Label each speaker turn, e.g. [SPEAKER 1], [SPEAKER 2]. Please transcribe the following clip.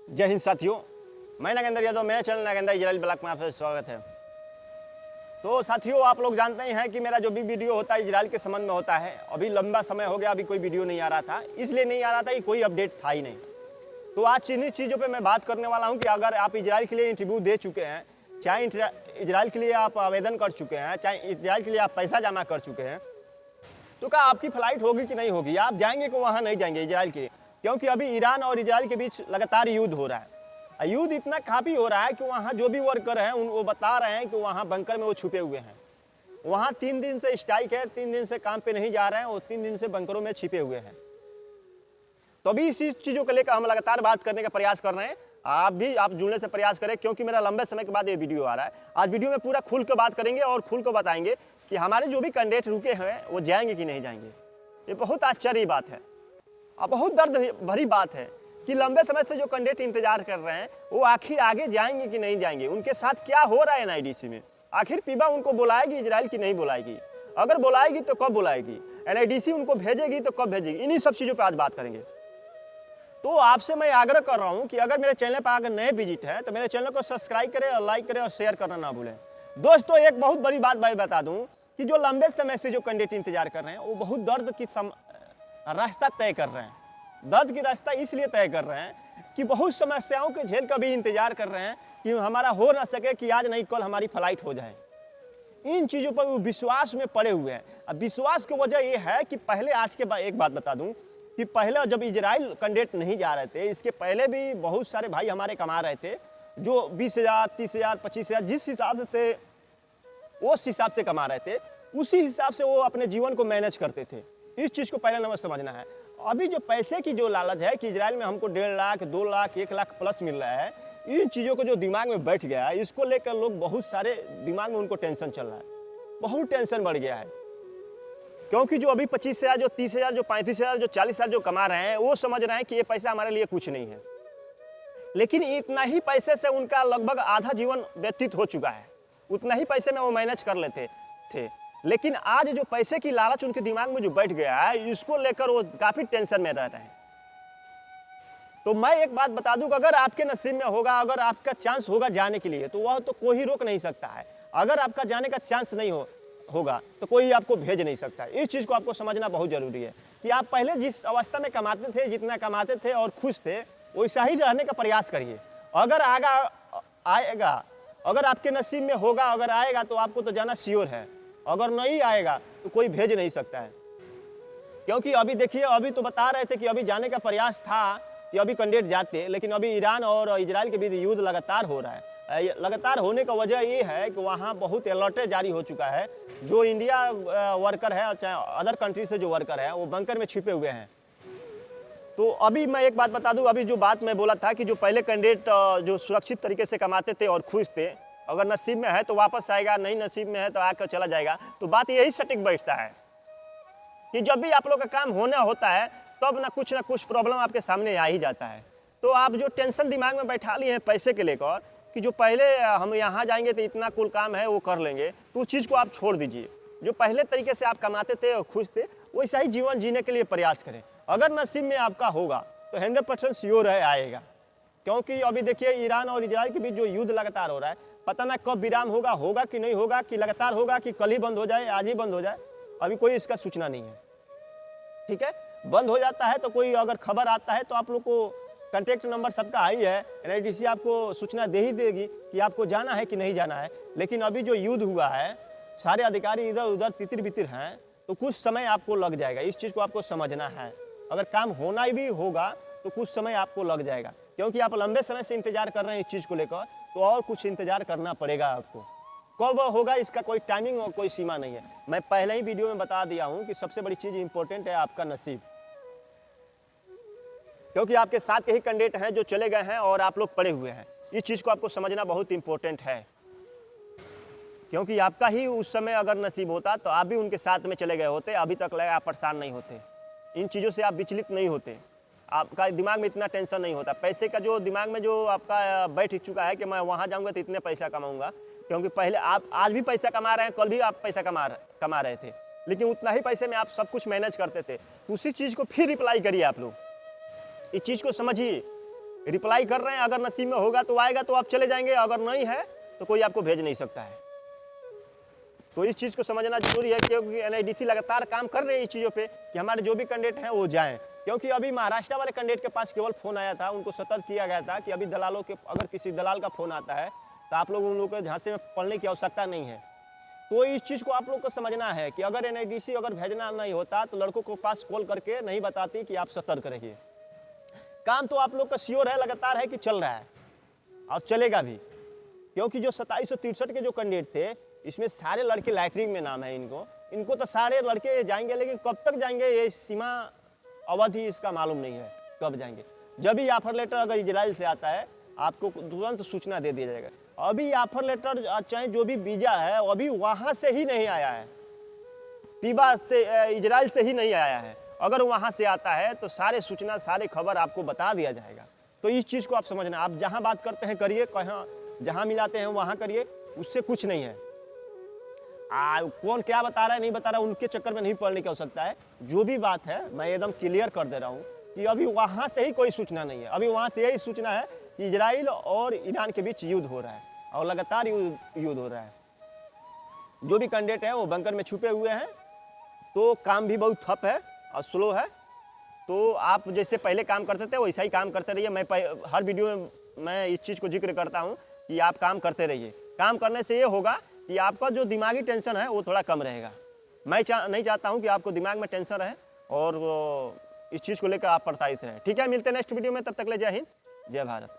[SPEAKER 1] जय हिंद साथियों, मैं नागेंद्र यादव, मेरा चैनल नागेंद्र इजराइल ब्लॉग में आपका स्वागत है। तो साथियों, आप लोग जानते ही हैं कि मेरा जो भी वीडियो होता है इजराइल के संबंध में होता है। अभी लंबा समय हो गया, अभी कोई वीडियो नहीं आ रहा था, इसलिए नहीं आ रहा था कि कोई अपडेट था ही नहीं। तो आज इन्हीं चीज़ों पर मैं बात करने वाला हूँ कि अगर आप इजराइल के लिए इंटरव्यू दे चुके हैं, चाहे इजराइल के लिए आप आवेदन कर चुके हैं, चाहे इजराइल के लिए आप पैसा जमा कर चुके हैं, तो क्या आपकी फ्लाइट होगी कि नहीं होगी, आप जाएंगे कि वहाँ नहीं जाएंगे इजराइल के लिए। क्योंकि अभी ईरान और इजराइल के बीच लगातार युद्ध हो रहा है। युद्ध इतना काफ़ी हो रहा है कि वहाँ जो भी वर्कर हैं वो बता रहे हैं कि वहाँ बंकर में वो छुपे हुए हैं। वहाँ 3 दिन से स्ट्राइक है, 3 दिन से काम पे नहीं जा रहे हैं, वो 3 दिन से बंकरों में छिपे हुए हैं। तो अभी इसी चीज़ों को लेकर हम लगातार बात करने का प्रयास कर रहे हैं। आप जुड़ने से प्रयास करें, क्योंकि मेरा लंबे समय के बाद ये वीडियो आ रहा है। आज वीडियो में पूरा खुल कर बात करेंगे और खुल कर बताएंगे कि हमारे जो भी कैंडिडेट रुके हैं वो जाएंगे कि नहीं जाएंगे। ये बहुत आश्चर्य बात है और बहुत दर्द भरी बात है कि लंबे समय से जो कैंडिडेट इंतजार कर रहे हैं वो आखिर आगे जाएंगे कि नहीं जाएंगे। उनके साथ क्या हो रहा है एनआईडीसी में, आखिर पीबा उनको बुलाएगी इजराइल की नहीं बुलाएगी, अगर बुलाएगी तो कब बुलाएगी, एनआईडीसी उनको भेजेगी तो कब भेजेगी। इन्हीं सब चीज़ों पर आज बात करेंगे। तो आपसे मैं आग्रह कर रहा हूं कि अगर मेरे चैनल पर अगर नए विजिट है तो मेरे चैनल को सब्सक्राइब करें और लाइक करें और शेयर करना ना भूलें। दोस्तों, एक बहुत बड़ी बात मैं बता दूं कि जो लंबे समय से जो कैंडिडेट इंतजार कर रहे हैं वो बहुत दर्द की रास्ता तय कर रहे हैं। दर्द की रास्ता इसलिए तय कर रहे हैं कि बहुत समस्याओं के झेल का भी इंतजार कर रहे हैं कि हमारा हो ना सके, कि आज नहीं कल हमारी फ्लाइट हो जाए। इन चीज़ों पर वो विश्वास में पड़े हुए हैं। अब विश्वास की वजह ये है कि पहले, आज के बाद एक बात बता दूं कि पहले जब इजराइल कैंडिडेट नहीं जा रहे थे, इसके पहले भी बहुत सारे भाई हमारे कमा रहे थे, जो 20,000, 30,000, 25,000 जिस हिसाब से थे उस हिसाब से कमा रहे थे, उसी हिसाब से वो अपने जीवन को मैनेज करते थे। इस चीज़ को पहले नंबर समझना है। अभी जो पैसे की जो लालच है कि इजराइल में हमको 1.5 लाख, 2 लाख, 1 लाख प्लस मिल रहा है, इन चीज़ों को जो दिमाग में बैठ गया है, इसको लेकर लोग बहुत सारे दिमाग में उनको टेंशन चल रहा है, बहुत टेंशन बढ़ गया है। क्योंकि जो अभी 25,000, जो 30,000, जो 35,000, जो 40,000 जो कमा रहे हैं, वो समझ रहे हैं कि ये पैसा हमारे लिए कुछ नहीं है। लेकिन इतना ही पैसे से उनका लगभग आधा जीवन व्यतीत हो चुका है। उतना ही पैसे में वो मैनेज कर लेते थे। लेकिन आज जो पैसे की लालच उनके दिमाग में जो बैठ गया है, इसको लेकर वो काफ़ी टेंशन में रह रहे हैं। तो मैं एक बात बता दूं कि अगर आपके नसीब में होगा, अगर आपका चांस होगा जाने के लिए, तो वह तो कोई रोक नहीं सकता है। अगर आपका जाने का चांस नहीं होगा तो कोई आपको भेज नहीं सकता। इस चीज़ को आपको समझना बहुत ज़रूरी है कि आप पहले जिस अवस्था में कमाते थे, जितना कमाते थे और खुश थे, वैसा ही रहने का प्रयास करिए। अगर आएगा, अगर आपके नसीब में होगा, अगर आएगा तो आपको तो जाना श्योर है। अगर नहीं आएगा तो कोई भेज नहीं सकता है। क्योंकि अभी देखिए, अभी तो बता रहे थे कि अभी जाने का प्रयास था कि अभी कैंडिडेट जाते, लेकिन अभी ईरान और इजराइल के बीच युद्ध लगातार हो रहा है। लगातार होने का वजह ये है कि वहाँ बहुत अलर्ट जारी हो चुका है। जो इंडिया वर्कर है, चाहे अदर कंट्री से जो वर्कर है, वो बंकर में छिपे हुए हैं। तो अभी मैं एक बात बता दूं, अभी जो बात मैं बोला था कि जो पहले कैंडिडेट जो सुरक्षित तरीके से कमाते थे और खुश थे, अगर नसीब में है तो वापस आएगा, नहीं नसीब में है तो आकर चला जाएगा। तो बात यही सटीक बैठता है कि जब भी आप लोग का काम होना होता है तब ना कुछ प्रॉब्लम आपके सामने आ ही जाता है। तो आप जो टेंशन दिमाग में बैठा लिए हैं पैसे के लेकर कि जो पहले हम यहाँ जाएंगे तो इतना कुल काम है वो कर लेंगे, तो उस चीज़ को आप छोड़ दीजिए। जो पहले तरीके से आप कमाते थे और खुश थे, वैसा ही जीवन जीने के लिए प्रयास करें। अगर नसीब में आपका होगा तो 100% श्योर है आएगा। क्योंकि अभी देखिए, ईरान और इजराइल के बीच जो युद्ध लगातार हो रहा है, पता ना कब विराम होगा कि नहीं होगा, कि लगातार होगा कि कल ही बंद हो जाए, आज ही बंद हो जाए, अभी कोई इसका सूचना नहीं है। ठीक है, बंद हो जाता है तो कोई अगर खबर आता है तो आप लोग को कॉन्टैक्ट नंबर सबका ही है, एनआईडीसी आपको सूचना दे ही देगी कि आपको जाना है कि नहीं जाना है। लेकिन अभी जो युद्ध हुआ है, सारे अधिकारी इधर उधर तितिर बितिर हैं, तो कुछ समय आपको लग जाएगा। इस चीज़ को आपको समझना है। अगर काम होना भी होगा तो कुछ समय आपको लग जाएगा, क्योंकि आप लंबे समय से इंतजार कर रहे हैं इस चीज़ को लेकर, तो और कुछ इंतजार करना पड़ेगा आपको। कब होगा इसका कोई टाइमिंग और कोई सीमा नहीं है। मैं पहले ही वीडियो में बता दिया हूँ कि सबसे बड़ी चीज़ इंपॉर्टेंट है आपका नसीब। क्योंकि आपके साथ के ही कैंडिडेट हैं जो चले गए हैं और आप लोग पड़े हुए हैं। इस चीज़ को आपको समझना बहुत इंपॉर्टेंट है, क्योंकि आपका ही उस समय अगर नसीब होता तो आप भी उनके साथ में चले गए होते, अभी तक लगे आप परेशान नहीं होते। इन चीज़ों से आप विचलित नहीं होते, आपका दिमाग में इतना टेंशन नहीं होता। पैसे का जो दिमाग में जो आपका बैठ चुका है कि मैं वहाँ जाऊँगा तो इतने पैसा कमाऊँगा, क्योंकि पहले आप आज भी पैसा कमा रहे हैं, कल भी आप पैसा कमा रहे थे, लेकिन उतना ही पैसे में आप सब कुछ मैनेज करते थे। उसी चीज़ को फिर रिप्लाई करिए आप लोग, इस चीज़ को समझिए रिप्लाई कर रहे हैं, अगर नसीब में होगा तो आएगा तो आप चले जाएंगे, अगर नहीं है तो कोई आपको भेज नहीं सकता है। तो इस चीज़ को समझना जरूरी है, क्योंकि NIDC लगातार काम कर रहे हैं इस चीज़ों पे कि हमारे जो भी कैंडिडेट हैं वो जाएं। क्योंकि अभी महाराष्ट्र वाले कैंडिडेट के पास केवल फ़ोन आया था, उनको सतर्क किया गया था कि अभी दलालों के, अगर किसी दलाल का फ़ोन आता है तो आप लोग उन लोगों के झांसे में पड़ने की आवश्यकता नहीं है। तो इस चीज़ को आप लोग को समझना है कि अगर NIDC अगर भेजना नहीं होता तो लड़कों को पास कॉल करके नहीं बताती कि आप सतर्क रहिए। काम तो आप लोग का श्योर है, लगातार है कि चल रहा है और चलेगा भी, क्योंकि जो 2763 के जो कैंडिडेट थे इसमें सारे लड़के लैटरिन में नाम है इनको तो सारे लड़के जाएंगे, लेकिन कब तक जाएंगे ये सीमा अवधि इसका मालूम नहीं है कब जाएंगे। जब भी ऑफर लेटर अगर इजराइल से आता है आपको तुरंत सूचना दे दिया जाएगा। अभी ऑफर लेटर चाहे जो भी वीज़ा है अभी वहाँ से ही नहीं आया है, पीबा से इजराइल से ही नहीं आया है। अगर वहाँ से आता है तो सारे सूचना सारे खबर आपको बता दिया जाएगा। तो इस चीज़ को आप समझना, आप जहाँ बात करते हैं करिए, कहाँ जहाँ मिलाते हैं वहाँ करिए, उससे कुछ नहीं है। कौन क्या बता रहा है नहीं बता रहा है उनके चक्कर में नहीं पड़ने की आवश्यकता है। जो भी बात है मैं एकदम क्लियर कर दे रहा हूँ कि अभी वहाँ से ही कोई सूचना नहीं है। अभी वहाँ से यही सूचना है कि इजराइल और ईरान के बीच युद्ध हो रहा है और लगातार युद्ध हो रहा है। जो भी कैंडिडेट है वो बंकर में छुपे हुए हैं, तो काम भी बहुत ठप है और स्लो है। तो आप जैसे पहले काम करते थे वैसा ही काम करते रहिए। मैं हर वीडियो में मैं इस चीज़ को जिक्र करता हूँ कि आप काम करते रहिए। काम करने से ये होगा कि आपका जो दिमागी टेंशन है वो थोड़ा कम रहेगा। मैं नहीं चाहता हूँ कि आपको दिमाग में टेंशन रहे और इस चीज़ को लेकर आप प्रताड़ित रहें। ठीक है, मिलते हैं नेक्स्ट वीडियो में, तब तक ले जय हिंद जय भारत।